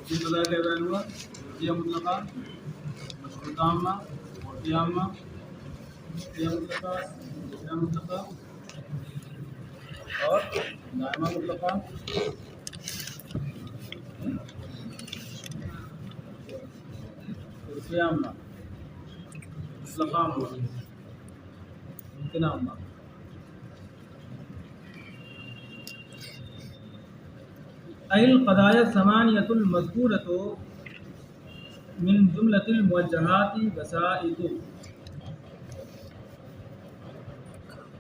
جس قضا کا بیان ہوا یہ مطلقہ مشروطہ عامہ مرجئہ عامہ یہ مطلقہ دوسرا مطلقہ اور دائمہ مطلقہ عرفیہ عامہ مطلقہ عامہ ممکنہ عامہ. القضایا الثمانیۃ المذکورۃ من جملۃ الموجہات وسائط،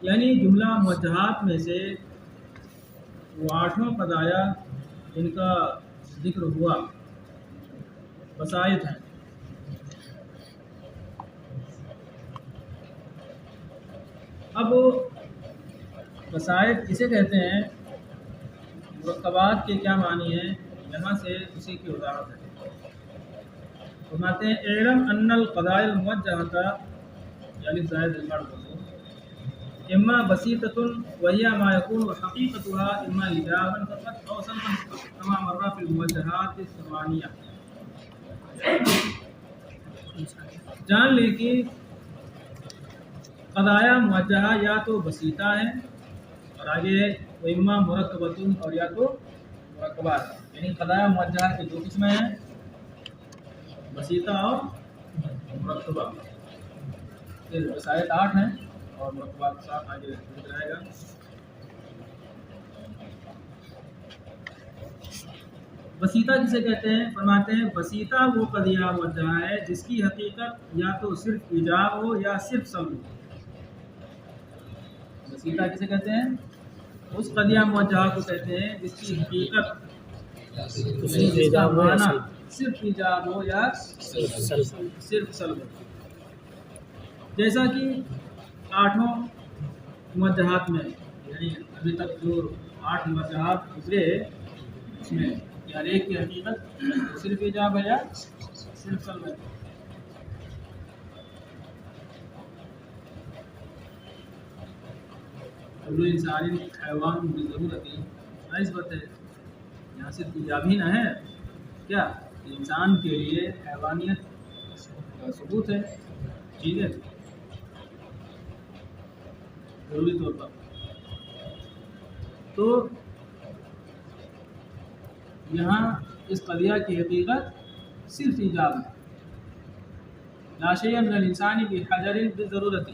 یعنی جملہ موجہات میں سے وہ 8 قضایا جن کا ذکر ہوا وسائط ہیں. اب وسائط کسے کہتے ہیں، مرکبات کے کیا معنی ہیں، یہاں سے اسی کی وضاحت ہے. فرماتے ہیں اعلم ان القضایا الموجہۃ یعنی زائد المرء اما بسیطۃ وهي ما يكون حقیقتها اما ایجابا فقط او سلبا كما مر في الموجہات الثمانیہ. جان لیں کہ قضایا موجہہ یا تو بسیطہ ہیں اور آگے وہ اما مرکبۃ اور یا تو مرکبات، یعنی قضایا موجہہ کی 2 قسمیں ہیں، بسیطہ اور مرکبہ. پھر وسائط 8 ہیں اور مرکبات 7 آگے ذکر آئے گا. بسیطہ کسے کہتے ہیں، فرماتے ہیں بسیطہ وہ قضیہ موجہہ ہے جس کی حقیقت یا تو صرف ایجاب ہو یا صرف سلب ہو. بسیطہ کسے کہتے ہیں، اس قضیہ موجہہ کو کہتے ہیں جس کی حقیقت معنی صرف ایجاب ہو یا صرف سلب ہو. جیسا کہ 8 موجہات میں، یعنی ابھی تک جو 8 موجہات گزرے اس میں یار ایک کی حقیقت صرف ایجاب ہے یا صرف سلب ہے. کل انسان حیوان بضرورت نسبت ہے، یہاں صرف ایجاب ہی نہ ہے، کیا انسان کے لیے حیوانیت کا ثبوت ہے. ٹھیک ہے، ضروری طور پر. تو یہاں اس قضیہ کی حقیقت صرف ایجاب ہے. لا شیء من الانسان بحجر بالضرورت،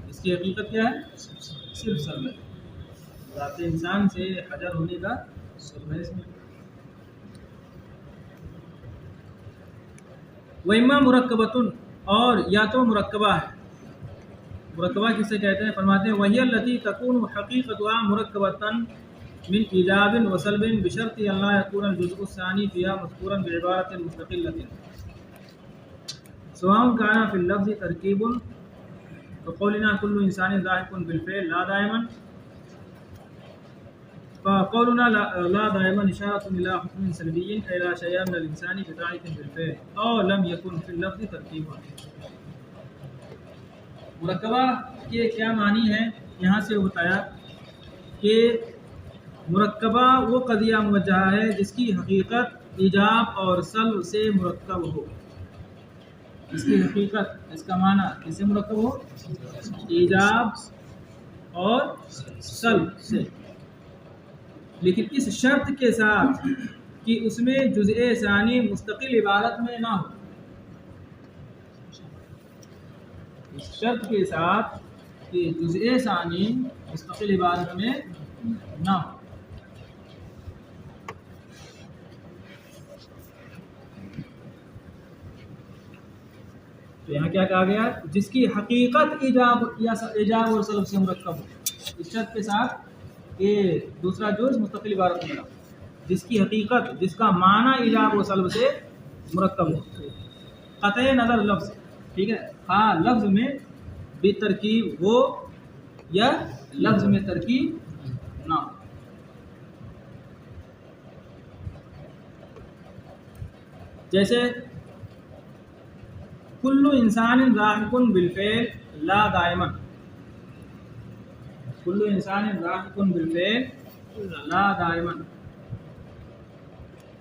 اس کی حقیقت کیا ہے، صرف سلب ہے. ذات انسان سے حجر ہونے کا سلب ہے اس میں. وَإِمَّا مُرَكَّبَةٌ، اور یا تو مرکبہ ہے. مرکبہ کسے کہتے ہیں، فرماتے ہیں وَهِيَ الَّتِي تَكُونُ حَقِيقَتُهَا مُرَكَّبَةً من ایجاب وسلب بشرط ان لا يكون الجزء الثاني فيها مذكورا بعبارة مستقلة سواء كان في اللفظ تركيب فقولنا كل انسان لاحق بالفعل لا دائما، فقولنا لا دائما اشارة الى حكم سلبي الى شيء من الانسان بذلك بالفعل او لم يكن في اللفظ تركيب. مرکبہ کے کیا معنی ہے، یہاں سے بتایا کہ مرکبہ وہ قضیہ موجہہ ہے جس کی حقیقت ایجاب اور سلب سے مرکب ہو. اس کی حقیقت، اس کا معنی کس سے مرکب ہو، ایجاب اور سلب سے، لیکن اس شرط کے ساتھ کہ اس میں جزء ثانی مستقل عبارت میں نہ ہو. اس شرط کے ساتھ کہ جزء ثانی مستقل عبارت میں نہ ہو. تو یہاں کیا کہا گیا، جس کی حقیقت ایجاب اور سلب سے مرکب ہو. اس شرط کے ساتھ کہ دوسرا جز مستقل عبارت میں نہ ہو، جس کی حقیقت، جس کا معنی ایجاب و سلب سے مرکب ہو. قطع نظر لفظ، ٹھیک ہے، ہاں لفظ میں بھی ترکیب ہو یا لفظ میں ترکیب نہ ہو. جیسے کل انسان لاحق بالفعل لا دائما، کل انسان لاحق بالفعل لا دائما.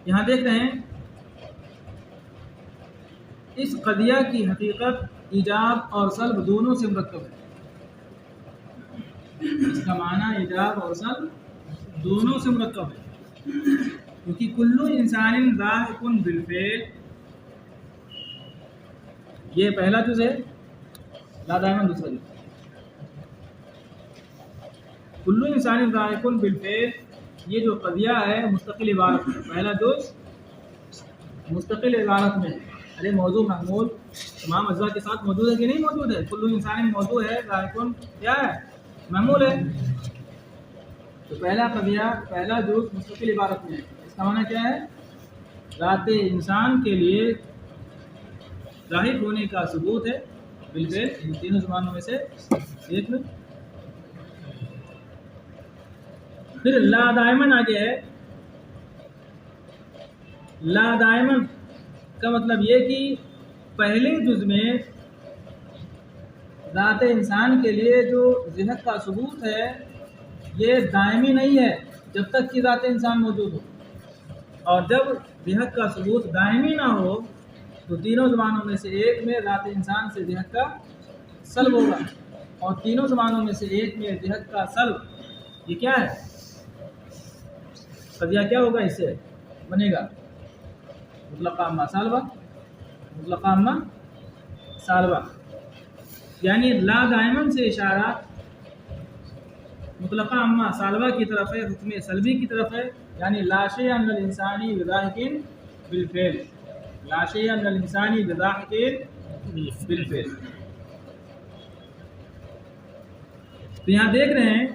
یہاں دیکھ رہے ہیں اس قضیہ کی حقیقت ایجاب اور سلب دونوں سے مرکب ہے. اس کا معنی ایجاب اور سلب دونوں سے مرکب ہے، کیونکہ کلو انسان ذائق بالفعل، یہ پہلا جز ہے، لا دائما دوسرا جز. کلو انسان ذائق بالفعل یہ جو قضیہ ہے مستقل عبارت میں، پہلا جز مستقل عبارت میں. ارے موضوع محمول تمام اجزاء کے ساتھ موجود ہے کہ نہیں موجود ہے؟ کلو انسان موضوع ہے، ذائق کیا ہے؟ محمول ہے. تو پہلا قضیہ پہلا جز مستقل عبارت میں ہے. اس کا معنی کیا ہے؟ ذات انسان کے لیے ظاہر ہونے کا ثبوت ہے بالفعل، ان تینوں زبانوں میں سے ایک میں. پھر لا دائمن آگے ہے. لا دائمن کا مطلب یہ کہ پہلے جز میں ذات انسان کے لیے جو ذہت کا ثبوت ہے یہ دائمی نہیں ہے جب تک کہ ذات انسان موجود ہو، اور جب ذہت کا ثبوت دائمی نہ ہو تو تینوں زبانوں میں سے ایک میں ذات انسان سے ذہت کا سلب ہوگا، اور تینوں زبانوں میں سے ایک میں ذہت کا سلب یہ کیا ہے؟ قضیہ کیا ہوگا؟ اس سے بنے گا مطلقہ عامہ سالبہ، مطلقہ عامہ سالبہ. یعنی لا دائمن سے اشارہ مطلقہ عامہ سالبہ کی طرف ہے، حکم سلبی کی طرف ہے. یعنی لا شیء من الانسانی بضاحک بالفعل، لا شیء من الانسانی بضاحک بالفعل. تو یہاں دیکھ رہے ہیں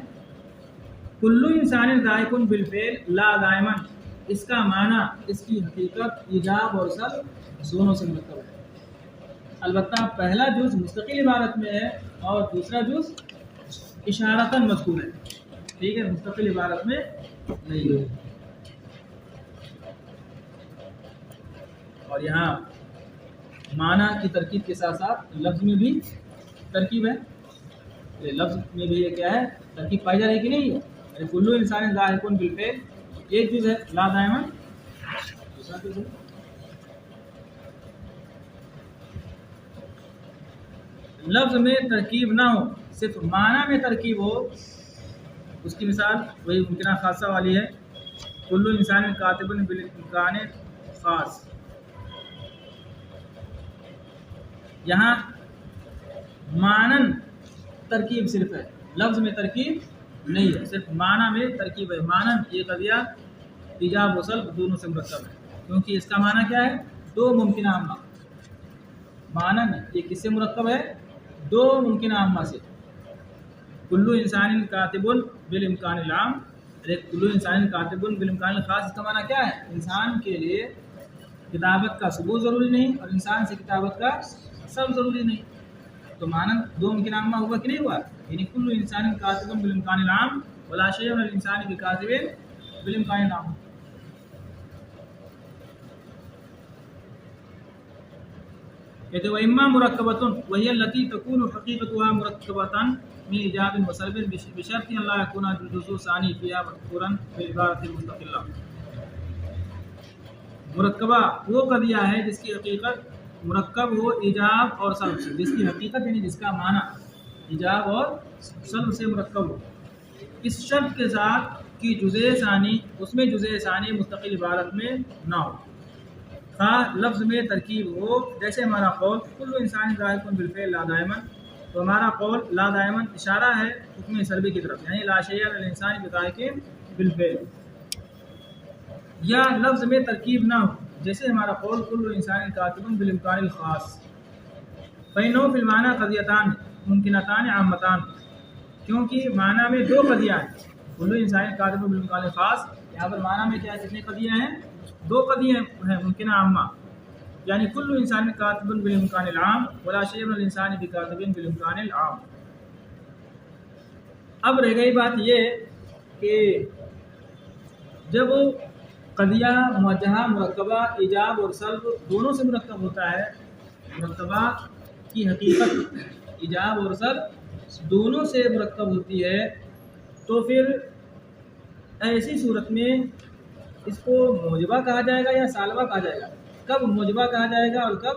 کلو انسان ذائق بالفعل لا دائمن، اس کا معنی اس کی حقیقت ایجاب اور سلب دونوں سے مرکب ہے. البتہ پہلا جز مستقل عبارت میں ہے اور دوسرا جز اشارتاً مذکور ہے. ٹھیک ہے، مستقل عبارت میں نہیں ہے. اور یہاں معنی کی ترکیب کے ساتھ ساتھ لفظ میں بھی ترکیب ہے. لفظ میں بھی یہ کیا ہے؟ ترکیب پائی جا رہی کہ نہیں ہے؟ کلو انسان ذائق بالفعل ایک جز ہے لا دائمن، دوسرا جز ہے. لفظ میں ترکیب نہ ہو، صرف معنی میں ترکیب ہو، اس کی مثال وہی ممکنہ خاصہ والی ہے. کلو انسان کاتب بالامکان خاص، یہاں معنن ترکیب صرف ہے، لفظ میں ترکیب نہیں ہے، صرف معنی میں ترکیب ہے. معنن یہ قضیہ ایجاب و سلب دونوں سے مرکب ہے، کیونکہ اس کا معنی کیا ہے؟ دو ممکنہ عامہ. معنن یہ کس سے مرکب ہے؟ دو ممکنہ عامہ سے. کلو انسان کاتب بالامکان العام، کلو انسان کاتب بالامکان الخاص، اس کا معنی کیا ہے؟ انسان کے لیے کتابت کا ثبوت ضروری نہیں اور انسان سے کتابت کا سلب ضروری نہیں. تو معنی دو ممکنہ عامہ ہوا کہ نہیں ہوا؟ یعنی کلو انسان کاتب بالامکان العام ولا شیء من الانسان بکاتب بالامکان العام. کہتے ہیں وَإِمَّا مُرَكَّبَةٌ وَهِيَ الَّتِي تَكُونُ حَقِيقَتُهَا مُرَكَّبَةً مِنْ إِيجَابٍ وَسَلْبٍ بِشَرْطِ أَنْ لَا يَكُونَ الْجُزْءُ الثَّانِي فِيهَا مَذْكُورًا فِي الْعِبَارَةِ الْمُسْتَقِلَّةِ. مرکبہ وہ قضیہ ہے جس کی حقیقت مرکب ہو ایجاب اور سلب سے، جس کی حقیقت یعنی جس کا معنی ایجاب اور سلب سے مرکب ہو، اس شرط کے ساتھ کہ جزء ثانی اس میں جزء ثانی مستقل عبارت میں نہ ہو، خواہ لفظ میں ترکیب ہو. جیسے ہمارا قول کلو انسان ذائق بالفعل لا دائمن، تو ہمارا قول لا دائمن اشارہ ہے حکم سلبی کی طرف، یعنی لا شیء من الانسان بذائق بالفعل. یا لفظ میں ترکیب نہ ہو، جیسے ہمارا قول کلو انسان کاتب بالامکان الخاص. فإنه فی المعنی قضیتان ممکنتان عامتان، کیونکہ معنی میں دو قضیہ ہیں. کلو انسان کاتب بالامکان الخاص، یہاں پر معنی میں کیا کتنے قضیہ ہیں؟ دو قضیہ ہیں ممکنہ عامہ. یعنی کلو انسان کاتب بالامکان العام ولا شیء من الانسان بکاتب بالامکان العام. اب رہ گئی بات یہ کہ جب قضیہ موجہہ مرکبہ ایجاب اور سلب دونوں سے مرکب ہوتا ہے، مرکبہ کی حقیقت ایجاب اور سلب دونوں سے مرکب ہوتی ہے، تو پھر ایسی صورت میں اس کو موجبہ کہا جائے گا یا سالبہ کہا جائے گا؟ کب موجبہ کہا جائے گا اور کب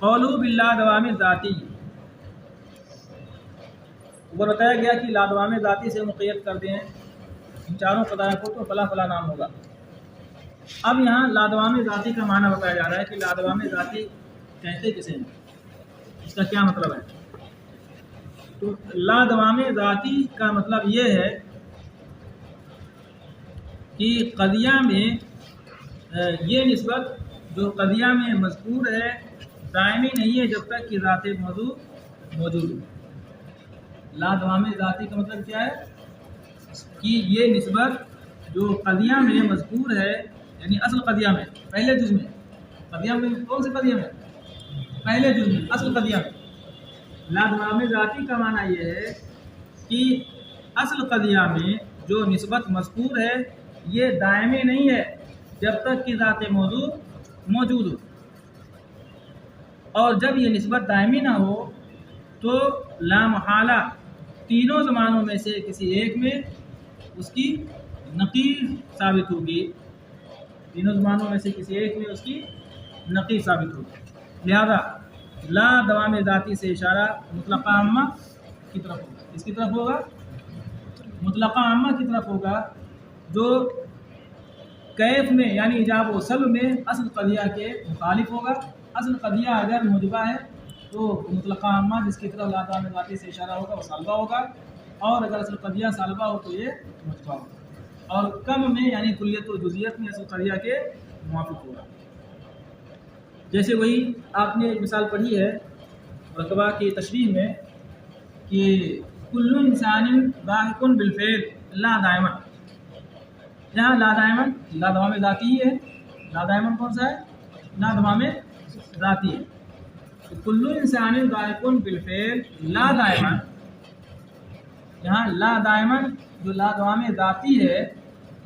قولو باللادوام ذاتی، وہ بتایا گیا کہ لادوام ذاتی سے مقید کر دیں ان چاروں قضایا کو تو فلاں فلاں نام ہوگا۔ اب یہاں لادوام ذاتی کا معنی بتایا جا رہا ہے کہ لادوام ذاتی کہتے کسے ہیں، اس کا کیا مطلب ہے۔ تو لادوام ذاتی کا مطلب یہ ہے کہ قضیہ میں یہ نسبت جو قضیہ میں مذکور ہے دائمی نہیں ہے جب تک کہ ذات موضوع موجود ہو۔ لادوام ذاتی کا مطلب کیا ہے کہ یہ نسبت جو قضیہ میں مذکور ہے، یعنی اصل قضیہ میں پہلے جز میں، قضیہ میں کون سے قضیہ میں؟ پہلے جز میں، اصل قضیہ میں۔ لادوام ذاتی کا معنی یہ ہے کہ اصل قضیہ میں جو نسبت مذکور ہے یہ دائمی نہیں ہے جب تک کہ ذات موضوع موجود ہو، اور جب یہ نسبت دائمی نہ ہو تو لا محالہ تینوں زمانوں میں سے کسی ایک میں اس کی نقیض ثابت ہوگی، تینوں زمانوں میں سے کسی ایک میں اس کی نقیض ثابت ہوگی۔ لہذا لا دوام ذاتی سے اشارہ مطلقہ عامہ کی طرف ہوگا، اس کی طرف ہوگا مطلقہ عامہ کی طرف ہوگا، جو کیف میں یعنی ایجاب و سلب میں اصل قضیہ کے مخالف ہوگا۔ اصل قضیہ اگر موجبہ ہے تو مطلقہ عامہ جس کی طرف لا دوام ذاتی سے اشارہ ہوگا وہ سالبہ ہوگا، اور اگر اصل قضیہ سالبہ ہو تو یہ موجبہ ہوگا، اور کم میں یعنی کلیت و جزیت میں اصل قضیہ کے موافق ہوگا۔ جیسے وہی آپ نے ایک مثال پڑھی ہے مرکبہ کی تشریح میں کہ کل انسان ضاحک بالفعل لا دائما، یہاں لا دائما لا دوام ذاتی ہی ہے، لا دائما کون سا ہے؟ لا دوام ذاتی ہے۔ کل انسان ضاحک بالفعل لا دائما، یہاں لا دائما جو لا دوام ذاتی ہے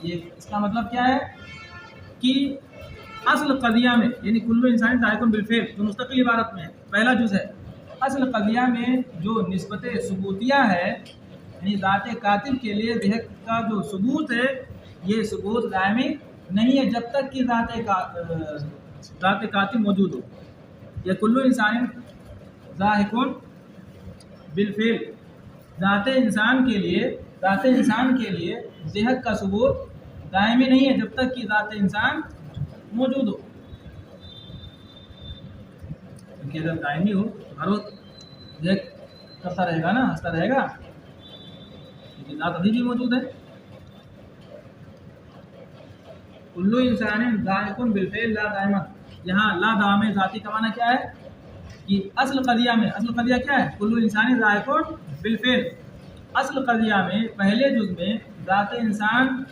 یہ اس کا مطلب کیا ہے کہ اصل قضیہ میں یعنی کل انسان ضاحک بالفعل جو مستقل عبارت میں ہے، پہلا جز ہے، اصل قضیہ میں جو نسبت ثبوتیہ ہے یعنی ذات کاتب کے لیے ذہن کا جو ثبوت ہے یہ ثبوت دائمی نہیں ہے جب تک کہ ذات کاتب موجود ہو۔ یہ کلو انسان ضاحک بالفعل ذات انسان کے لیے ذہن کا ثبوت دائمی نہیں ہے جب تک کہ ذات انسان موجود ہو، کیونکہ اگر دائمی ہو تو ہر وقت ذہن کرتا رہے گا نا، ہنستا رہے گا، لیکن ذات ابھی بھی موجود ہے۔ کلو انسان ضاحک بالفعل لا دائما، یہاں لا دوام ذاتی کا معنی کیا ہے کہ اصل قضیہ کیا ہے؟ کلو انسان ضاحک بالفعل، اصل قضیہ میں پہلے جز میں ذات انسان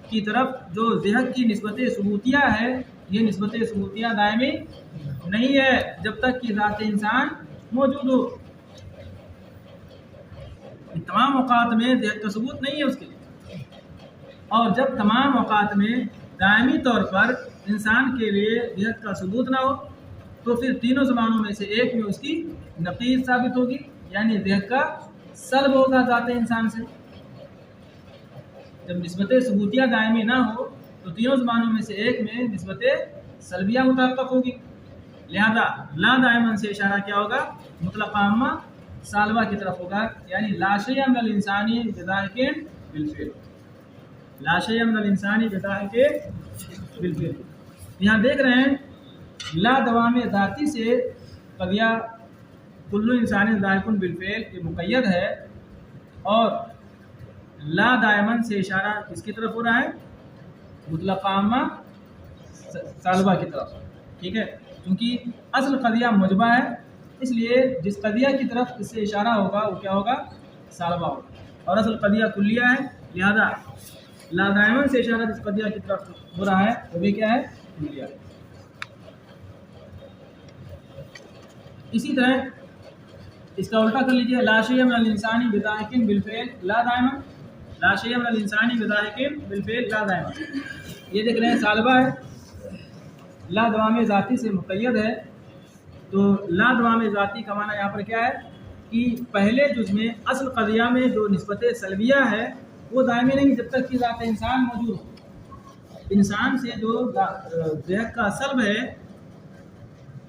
کی طرف جو ذہن کی نسبت ثبوتیہ ہے یہ نسبت ثبوتیہ دائمی نہیں ہے جب تک کہ ذات انسان موجود ہو۔ تمام اوقات میں ذہن کا ثبوت نہیں ہے اس کے لیے، اور جب تمام اوقات میں دائمی طور پر انسان کے لیے ذہن کا ثبوت نہ ہو تو پھر تینوں زمانوں میں سے ایک میں اس کی نقیض ثابت ہوگی، یعنی ذہن کا سلب ہوگا ذات انسان سے۔ جب نسبت ثبوتیہ دائمی نہ ہو تو تینوں زمانوں میں سے ایک میں نسبت سلبیہ متحقق ہوگی۔ لہذا لا دائما سے اشارہ کیا ہوگا؟ مطلق عامہ سالبہ کی طرف ہوگا، یعنی لا شیء من الانسانی بضاحک بالفعل، لا شیء من الانسانی بضاحک بالفعل۔ یہاں دیکھ رہے ہیں لا دوام ذاتی سے قضیہ کل انسان ضاحک بالفعل یہ مقید ہے، اور لا دائمن سے اشارہ کس کی طرف ہو رہا ہے؟ مطلق عامہ سالبہ کی طرف، ٹھیک ہے، کیونکہ اصل قضیہ موجبہ ہے، اس لیے جس قضیہ کی طرف اس سے اشارہ ہوگا وہ کیا ہوگا؟ سالبہ ہوگا، اور اصل قضیہ کلیہ ہے، لہذا لا دائمن سے اشارہ جس قضیہ کی طرف ہو رہا ہے وہ بھی کیا ہے؟ کلیہ۔ اسی طرح اس کا الٹا کر لیجیے، لا شیء من الانسانی بضاحک بالفعل لا دائما، لا شیء من الانسانی بضاحک بالفعل لا دائما، یہ دیکھ رہے ہیں سالبہ ہے، لا دوام ذاتی سے مقید ہے، تو لا دوام ذاتی کا معنی یہاں پر کیا ہے کہ پہلے جز میں اصل قضیہ میں جو نسبت سلبیہ ہے وہ دائمی نہیں جب تک کہ ذات انسان موجود ہو۔ انسان سے جو ذہن کا سلب ہے